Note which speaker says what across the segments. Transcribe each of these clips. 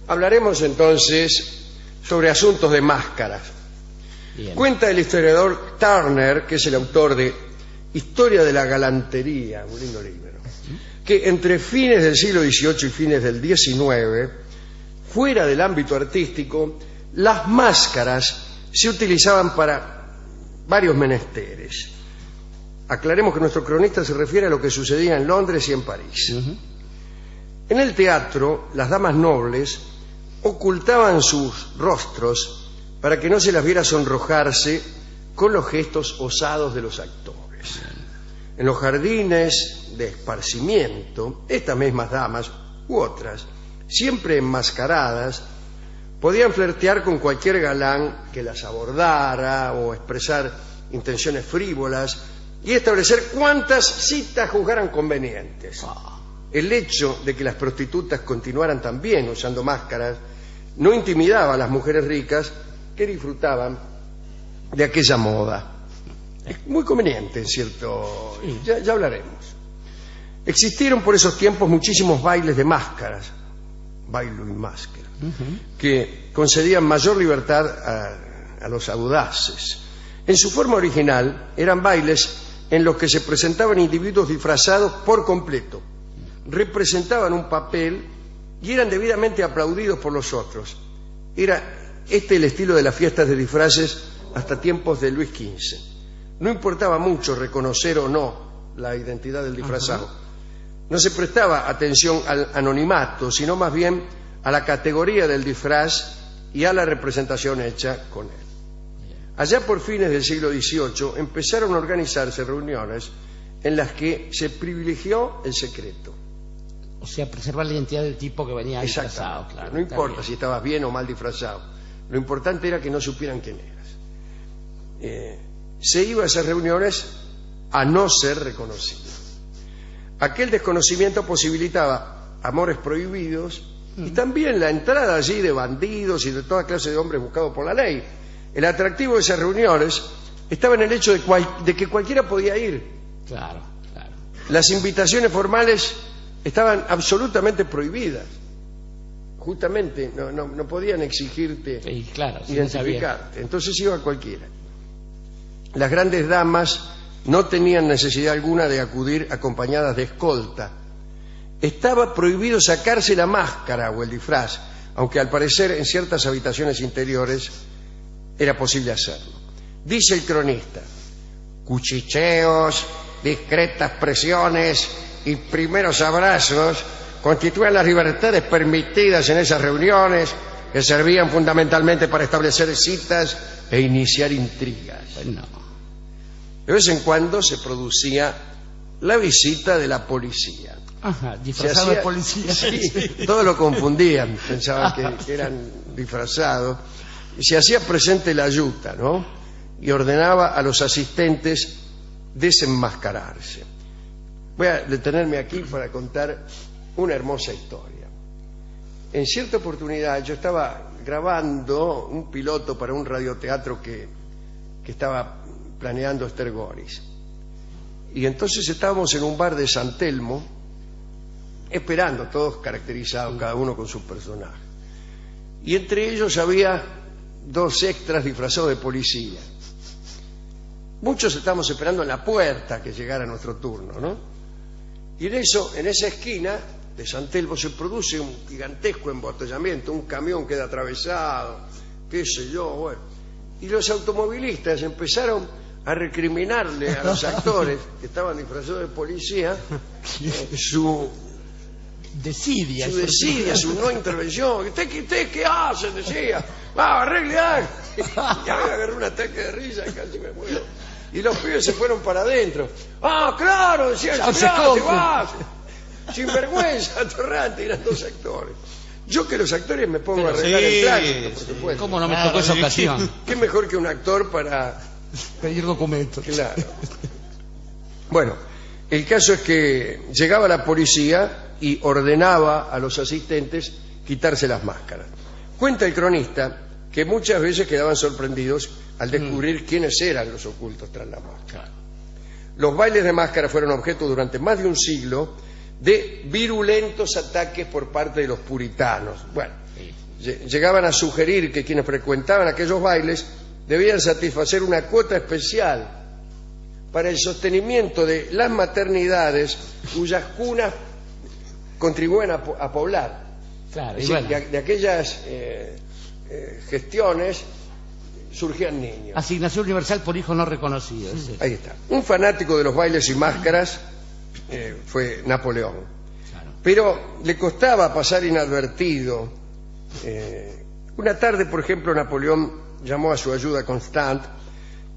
Speaker 1: Hablaremos entonces sobre asuntos de máscaras.
Speaker 2: Bien.
Speaker 1: Cuenta el historiador Turner, que es el autor de Historia de la Galantería, un lindo libro, que entre fines del siglo XVIII y fines del XIX, fuera del ámbito artístico, las máscaras se utilizaban para varios menesteres. Aclaremos que nuestro cronista se refiere a lo que sucedía en Londres y en París. En el teatro, las damas nobles ocultaban sus rostros para que no se las viera sonrojarse con los gestos osados de los actores. En los jardines de esparcimiento, estas mismas damas u otras, siempre enmascaradas, podían flirtear con cualquier galán que las abordara o expresar intenciones frívolas y establecer cuantas citas juzgaran convenientes. El hecho de que las prostitutas continuaran también usando máscaras no intimidaba a las mujeres ricas que disfrutaban de aquella moda. Es muy conveniente, en cierto...
Speaker 2: Sí.
Speaker 1: Ya hablaremos. Existieron por esos tiempos muchísimos bailes de máscaras, bailo y máscara, que concedían mayor libertad a los audaces. En su forma original eran bailes en los que se presentaban individuos disfrazados por completo, representaban un papel y eran debidamente aplaudidos por los otros. Era el estilo de las fiestas de disfraces hasta tiempos de Luis XV. No importaba mucho reconocer o no la identidad del disfrazado. No se prestaba atención al anonimato, sino más bien a la categoría del disfraz y a la representación hecha con él. Allá por fines del siglo XVIII empezaron a organizarse reuniones en las que se privilegió el secreto.
Speaker 2: O sea, preservar la identidad del tipo que venía disfrazado. Claro,
Speaker 1: no importa si estabas bien o mal disfrazado. Lo importante era que no supieran quién eras. Se iba a esas reuniones a no ser reconocido. Aquel desconocimiento posibilitaba amores prohibidos y también la entrada allí de bandidos y de toda clase de hombres buscados por la ley. El atractivo de esas reuniones estaba en el hecho de que cualquiera podía ir.
Speaker 2: Claro.
Speaker 1: Las invitaciones formales estaban absolutamente prohibidas. Justamente no podían exigirte identificarte. Entonces iba cualquiera. Las grandes damas no tenían necesidad alguna de acudir acompañadas de escolta. Estaba prohibido sacarse la máscara o el disfraz, aunque al parecer en ciertas habitaciones interiores era posible hacerlo. Dice el cronista: cuchicheos, discretas presiones y primeros abrazos constituían las libertades permitidas en esas reuniones, que servían fundamentalmente para establecer citas e iniciar intrigas. De vez en cuando se producía la visita de la policía.
Speaker 2: Disfrazado de policía.
Speaker 1: Sí, todos lo confundían, pensaban que eran disfrazados. Y se hacía presente la yuta, ¿no? Y ordenaba a los asistentes desenmascararse. Voy a detenerme aquí para contar una hermosa historia. En cierta oportunidad yo estaba grabando un piloto para un radioteatro que estaba planeando Esther Goris. Y entonces estábamos en un bar de San Telmo, esperando, todos caracterizados, cada uno con su personaje. Y entre ellos había dos extras disfrazados de policía. Muchos estábamos esperando en la puerta que llegara nuestro turno, ¿no? Y en esa esquina de San Telmo se produce un gigantesco embotellamiento, un camión queda atravesado, qué sé yo, bueno. Y los automovilistas empezaron a recriminarle a los actores que estaban disfrazados de policía su desidia, su no intervención. ¿Usted qué hace? Decía, arregle algo. Y a mí me agarró un ataque de risa y casi me muero. Y los pibes se fueron para adentro. Claro, decía, te vas. Sin vergüenza, atorrante, eran dos actores. Yo que los actores me pongo a arreglar el tránsito, por supuesto.
Speaker 2: ¿Cómo no me tocó esa ocasión?
Speaker 1: ¿Qué mejor que un actor para
Speaker 2: pedir documentos?
Speaker 1: Claro. Bueno, el caso es que llegaba la policía y ordenaba a los asistentes quitarse las máscaras. Cuenta el cronista que muchas veces quedaban sorprendidos al descubrir quiénes eran los ocultos tras la máscara. Los bailes de máscara fueron objeto durante más de un siglo de virulentos ataques por parte de los puritanos. Bueno, llegaban a sugerir que quienes frecuentaban aquellos bailes debían satisfacer una cuota especial para el sostenimiento de las maternidades cuyas cunas contribuyen a poblar.
Speaker 2: Claro,
Speaker 1: Es decir, de aquellas gestiones surgían niños.
Speaker 2: Asignación universal por hijo no reconocido.
Speaker 1: Ahí está. Un fanático de los bailes y máscaras fue Napoleón.
Speaker 2: Claro.
Speaker 1: Pero le costaba pasar inadvertido. Una tarde, por ejemplo, Napoleón llamó a su ayuda Constant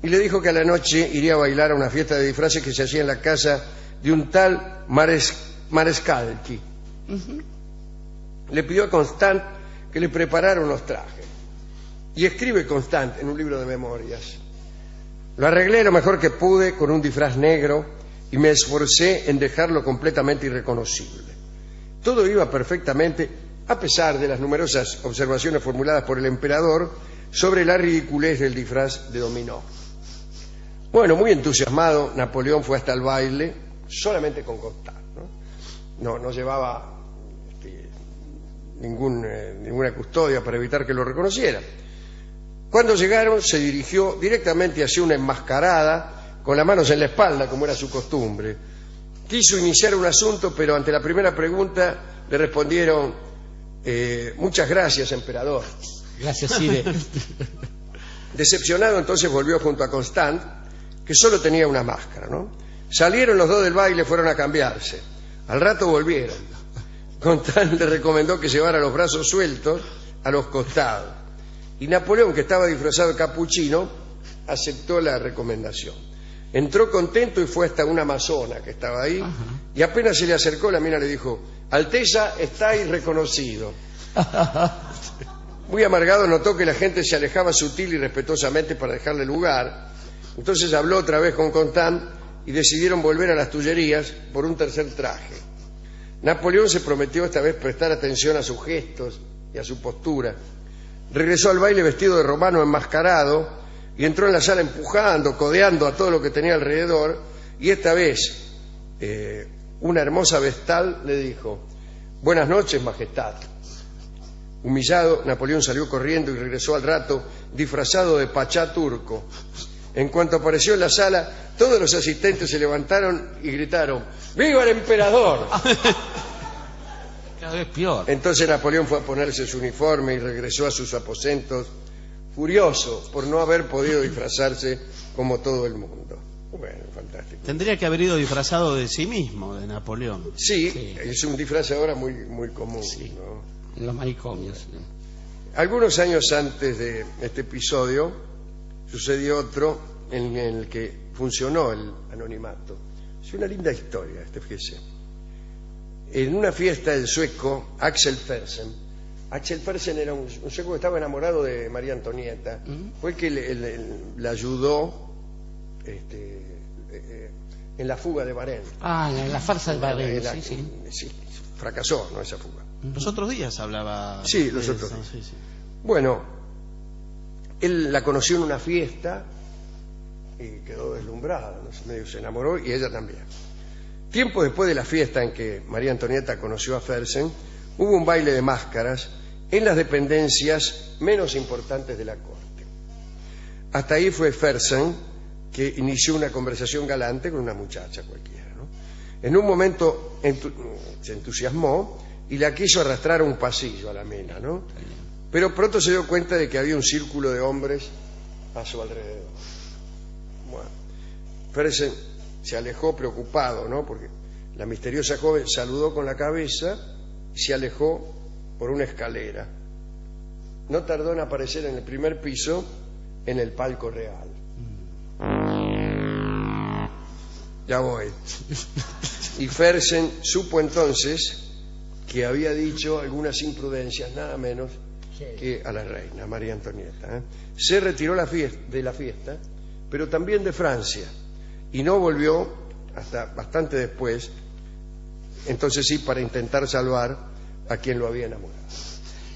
Speaker 1: y le dijo que a la noche iría a bailar a una fiesta de disfraces que se hacía en la casa de un tal Marescalchi. Le pidió a Constant que le preparara unos trajes. Y escribe Constant en un libro de memorias: lo arreglé lo mejor que pude con un disfraz negro y me esforcé en dejarlo completamente irreconocible. Todo iba perfectamente, a pesar de las numerosas observaciones formuladas por el emperador sobre la ridiculez del disfraz de dominó. Bueno, muy entusiasmado, Napoleón fue hasta el baile solamente con Constant, no llevaba ninguna custodia para evitar que lo reconocieran. Cuando llegaron, se dirigió directamente hacia una enmascarada con las manos en la espalda, como era su costumbre. Quiso iniciar un asunto, pero ante la primera pregunta le respondieron: muchas gracias, emperador.
Speaker 2: Gracias, Cide.
Speaker 1: Decepcionado, entonces volvió junto a Constant, que solo tenía una máscara, Salieron los dos del baile, fueron a cambiarse. Al rato volvieron. Constant le recomendó que llevara los brazos sueltos a los costados. Y Napoleón, que estaba disfrazado de capuchino, aceptó la recomendación. Entró contento y fue hasta una amazona que estaba ahí. Y apenas se le acercó, la mina le dijo: Alteza, está irreconocido. Muy amargado, notó que la gente se alejaba sutil y respetuosamente para dejarle lugar. Entonces habló otra vez con Constant y decidieron volver a las Tullerías por un tercer traje. Napoleón se prometió esta vez prestar atención a sus gestos y a su postura. Regresó al baile vestido de romano enmascarado y entró en la sala empujando, codeando a todo lo que tenía alrededor, y esta vez una hermosa vestal le dijo: buenas noches, majestad. Humillado, Napoleón salió corriendo y regresó al rato disfrazado de pachá turco. En cuanto apareció en la sala, todos los asistentes se levantaron y gritaron: ¡viva el emperador!
Speaker 2: Cada vez peor.
Speaker 1: Entonces Napoleón fue a ponerse su uniforme y regresó a sus aposentos, furioso por no haber podido disfrazarse como todo el mundo. Bueno, fantástico.
Speaker 3: Tendría que haber ido disfrazado de sí mismo, de Napoleón.
Speaker 1: Sí, es un disfraz ahora muy común.
Speaker 2: Sí.
Speaker 1: ¿No?
Speaker 2: En los manicomios.
Speaker 1: Algunos años antes de este episodio sucedió otro en el que funcionó el anonimato. Es una linda historia, fíjese. En una fiesta el sueco Axel Fersen era un sueco que estaba enamorado de María Antonieta. Fue el que le ayudó en la fuga de Varenne.
Speaker 2: En la farsa de Varenne,
Speaker 1: sí, fracasó, ¿no?, esa fuga.
Speaker 3: Los otros días hablaba.
Speaker 1: Sí, los otros días.
Speaker 3: Sí.
Speaker 1: Bueno, él la conoció en una fiesta y quedó deslumbrada, medio se enamoró, y ella también. Tiempo después de la fiesta en que María Antonieta conoció a Fersen, hubo un baile de máscaras en las dependencias menos importantes de la corte. Hasta ahí fue Fersen que inició una conversación galante con una muchacha cualquiera, En un momento se entusiasmó y la quiso arrastrar a un pasillo a la mina, Pero pronto se dio cuenta de que había un círculo de hombres a su alrededor. Bueno, Fersen se alejó preocupado, porque la misteriosa joven saludó con la cabeza y se alejó por una escalera. No tardó en aparecer en el primer piso, en el palco real. Ya voy. Y Fersen supo entonces que había dicho algunas imprudencias, nada menos que a la reina María Antonieta. Se retiró de la fiesta, pero también de Francia, y no volvió hasta bastante después, entonces sí, para intentar salvar a quien lo había enamorado.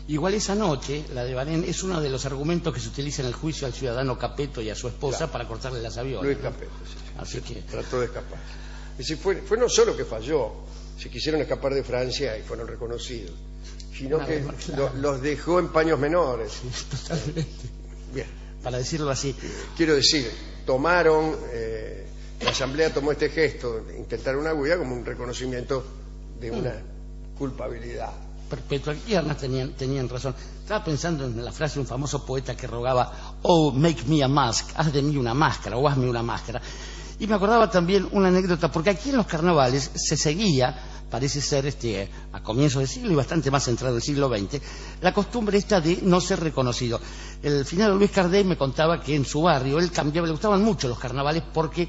Speaker 2: Igual esa noche, la de Varenne, es uno de los argumentos que se utiliza en el juicio al ciudadano Capeto y a su esposa para cortarle las aviones.
Speaker 1: Luis Capeto,
Speaker 2: Así que
Speaker 1: trató de escapar. Y si fue no solo que falló, se quisieron escapar de Francia y fueron reconocidos, sino
Speaker 2: Una
Speaker 1: que
Speaker 2: vez más, claro.
Speaker 1: los dejó en paños menores.
Speaker 2: Totalmente.
Speaker 1: Bien,
Speaker 2: Para decirlo así.
Speaker 1: quiero decir, tomaron, la Asamblea tomó este gesto de intentar una huida como un reconocimiento de una culpabilidad.
Speaker 2: Perpetua. Y además tenían razón. Estaba pensando en la frase de un famoso poeta que rogaba: "Oh, make me a mask", haz de mí una máscara, o hazme una máscara. Y me acordaba también una anécdota, porque aquí en los carnavales se seguía, parece ser a comienzos del siglo y bastante más entrado el siglo XX, la costumbre esta de no ser reconocido. El finado Luis Cardey me contaba que en su barrio él cambiaba, le gustaban mucho los carnavales porque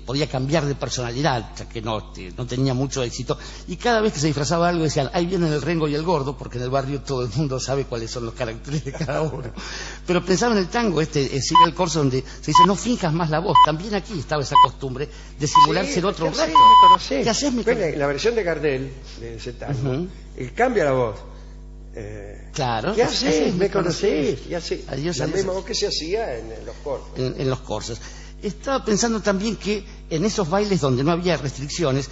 Speaker 2: podía cambiar de personalidad, ya que no tenía mucho éxito, y cada vez que se disfrazaba algo decían: ahí vienen el Rengo y el Gordo, porque en el barrio todo el mundo sabe cuáles son los caracteres de cada uno. Pero pensaba en el tango, sigue el corso, donde se dice: no finjas más la voz. También aquí estaba esa costumbre de simular ser otro un rato.
Speaker 1: ¿Qué haces? En la versión de Gardel, de ese tango, él cambia la voz.
Speaker 2: Claro.
Speaker 1: ¿Qué haces? ¿Me conocés?
Speaker 2: Adiós,
Speaker 1: La
Speaker 2: adiós.
Speaker 1: misma voz que se hacía en los corsos.
Speaker 2: En los corsos. Estaba pensando también que en esos bailes donde no había restricciones,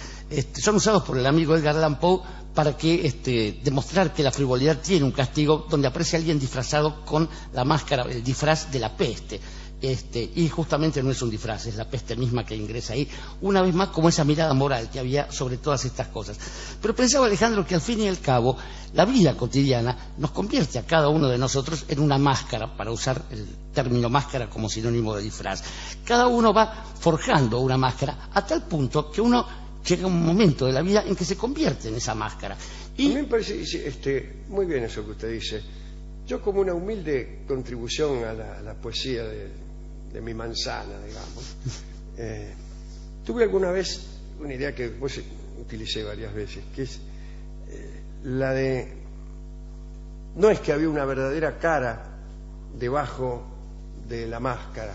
Speaker 2: son usados por el amigo Edgar Allan Poe para que demostrar que la frivolidad tiene un castigo, donde aparece alguien disfrazado con la máscara, el disfraz de la peste. Y justamente no es un disfraz, es la peste misma que ingresa ahí, una vez más como esa mirada moral que había sobre todas estas cosas. Pero pensaba, Alejandro, que al fin y al cabo la vida cotidiana nos convierte a cada uno de nosotros en una máscara, para usar el término máscara como sinónimo de disfraz. Cada uno va forjando una máscara a tal punto que uno llega a un momento de la vida en que se convierte en esa máscara.
Speaker 1: A mí me parece muy bien eso que usted dice. Yo, como una humilde contribución a la poesía de mi manzana, digamos, tuve alguna vez una idea que después utilicé varias veces, que es la de: no es que había una verdadera cara debajo de la máscara,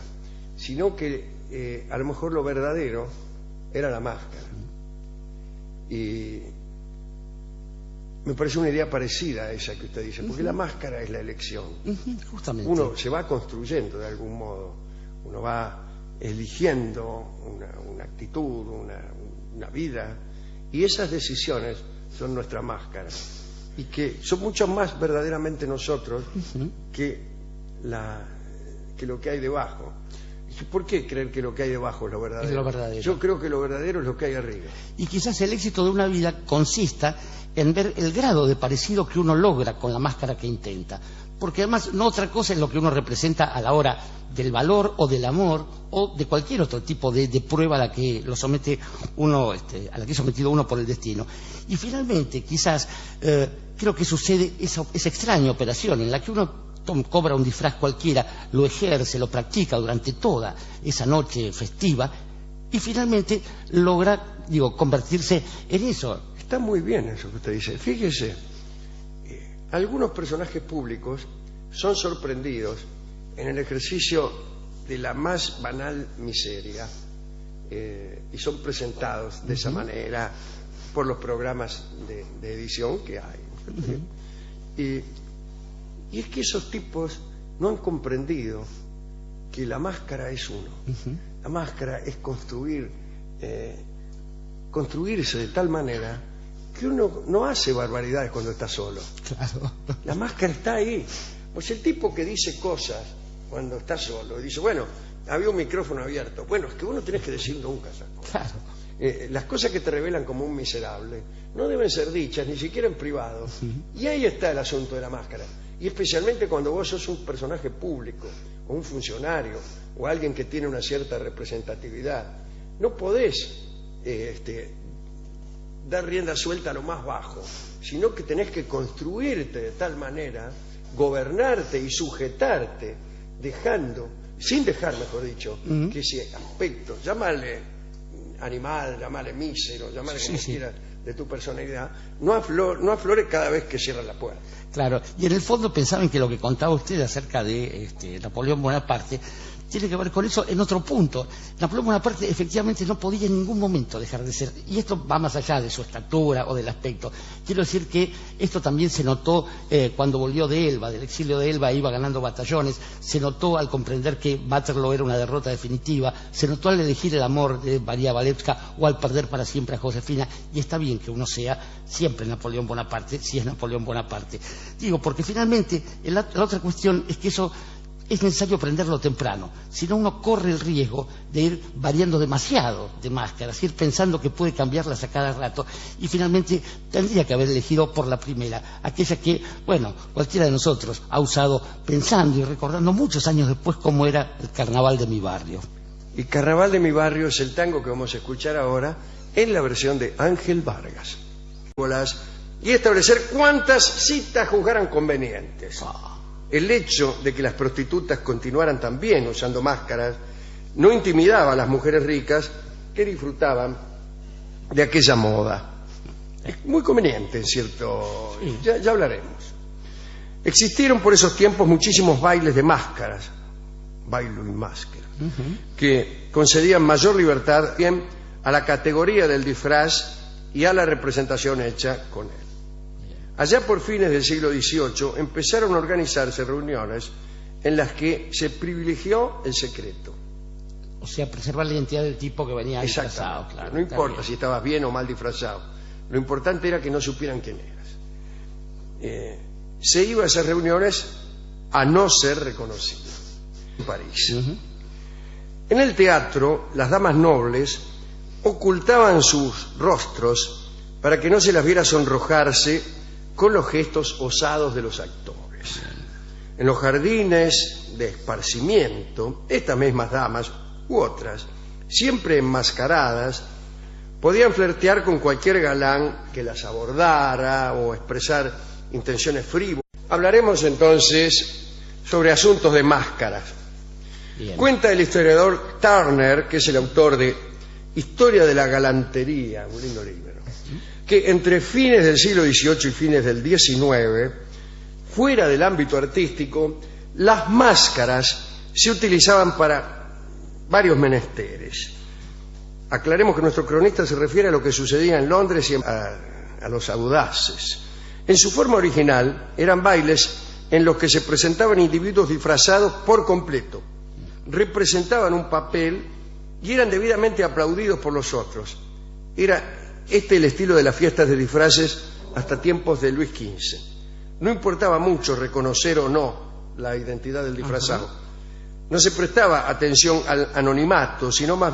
Speaker 1: sino que a lo mejor lo verdadero era la máscara. Y me parece una idea parecida a esa que usted dice, porque la máscara es la elección.
Speaker 2: Justamente.
Speaker 1: Uno se va construyendo de algún modo, uno va eligiendo una actitud, una vida, y esas decisiones son nuestra máscara, y que son mucho más verdaderamente nosotros que lo que hay debajo. ¿Por qué creer que lo que hay debajo es lo verdadero?
Speaker 2: Es lo verdadero.
Speaker 1: Yo creo que lo verdadero es lo que hay arriba.
Speaker 2: Y quizás el éxito de una vida consista en ver el grado de parecido que uno logra con la máscara que intenta. Porque además no otra cosa es lo que uno representa a la hora del valor o del amor o de cualquier otro tipo de prueba a la que lo somete uno, a la que es sometido uno por el destino. Y finalmente, quizás, creo que sucede esa extraña operación en la que uno cobra un disfraz cualquiera, lo ejerce, lo practica durante toda esa noche festiva y finalmente logra, convertirse en eso.
Speaker 1: Está muy bien eso que usted dice. Fíjese, algunos personajes públicos son sorprendidos en el ejercicio de la más banal miseria y son presentados de esa manera por los programas de edición que hay. Y es que esos tipos no han comprendido que la máscara es uno. La máscara es construirse de tal manera que uno no hace barbaridades cuando está solo.
Speaker 2: Claro.
Speaker 1: La máscara está ahí. Pues el tipo que dice cosas cuando está solo, y dice: bueno, había un micrófono abierto. Bueno, es que vos no tenés que decir nunca esas cosas.
Speaker 2: Claro.
Speaker 1: Las cosas que te revelan como un miserable no deben ser dichas, ni siquiera en privado. Y ahí está el asunto de la máscara. Y especialmente cuando vos sos un personaje público, o un funcionario, o alguien que tiene una cierta representatividad, no podés dar rienda suelta a lo más bajo, sino que tenés que construirte de tal manera, gobernarte y sujetarte, sin dejar, mejor dicho, que ese aspecto, llámale animal, llámale mísero, llámale como quieras, de tu personalidad, no aflore cada vez que cierras la puerta.
Speaker 2: Claro, y en el fondo pensaban que lo que contaba usted acerca de Napoleón Bonaparte tiene que ver con eso en otro punto. Napoleón Bonaparte efectivamente no podía en ningún momento dejar de ser, y esto va más allá de su estatura o del aspecto. Quiero decir que esto también se notó cuando volvió de Elba, del exilio de Elba, iba ganando batallones, se notó al comprender que Waterloo era una derrota definitiva, se notó al elegir el amor de María Walewska o al perder para siempre a Josefina, y está bien que uno sea siempre Napoleón Bonaparte, si es Napoleón Bonaparte. Digo, porque finalmente la otra cuestión es que eso es necesario aprenderlo temprano, si no uno corre el riesgo de ir variando demasiado de máscaras, ir pensando que puede cambiarlas a cada rato, y finalmente tendría que haber elegido por la primera, aquella que, bueno, cualquiera de nosotros ha usado pensando y recordando muchos años después cómo era el carnaval de mi barrio.
Speaker 1: Y Carnaval de mi barrio es el tango que vamos a escuchar ahora en la versión de Ángel Vargas. Y establecer cuántas citas juzgaran convenientes. El hecho de que las prostitutas continuaran también usando máscaras no intimidaba a las mujeres ricas que disfrutaban de aquella moda. Es muy conveniente, ¿cierto?
Speaker 2: Sí.
Speaker 1: Ya hablaremos. Existieron por esos tiempos muchísimos bailes de máscaras, bailo y máscara, que concedían mayor libertad bien a la categoría del disfraz y a la representación hecha con él. Allá por fines del siglo XVIII empezaron a organizarse reuniones en las que se privilegió el secreto.
Speaker 2: O sea, preservar la identidad del tipo que venía disfrazado. Claro,
Speaker 1: no importa si estabas bien o mal disfrazado. Lo importante era que no supieran quién eras. Se iba a esas reuniones a no ser reconocido. En París. En el teatro, las damas nobles ocultaban sus rostros para que no se las viera sonrojarse con los gestos osados de los actores. En los jardines de esparcimiento, estas mismas damas u otras, siempre enmascaradas, podían flirtear con cualquier galán que las abordara o expresar intenciones frívolas. Hablaremos entonces sobre asuntos de máscaras.
Speaker 2: Bien.
Speaker 1: Cuenta el historiador Turner, que es el autor de Historia de la Galantería, un lindo libro, que entre fines del siglo XVIII y fines del XIX, fuera del ámbito artístico, las máscaras se utilizaban para varios menesteres. Aclaremos que nuestro cronista se refiere a lo que sucedía en Londres y a los audaces. En su forma original eran bailes en los que se presentaban individuos disfrazados por completo, representaban un papel y eran debidamente aplaudidos por los otros. Era el estilo de las fiestas de disfraces hasta tiempos de Luis XV. No importaba mucho reconocer o no la identidad del disfrazado. No se prestaba atención al anonimato, sino más bien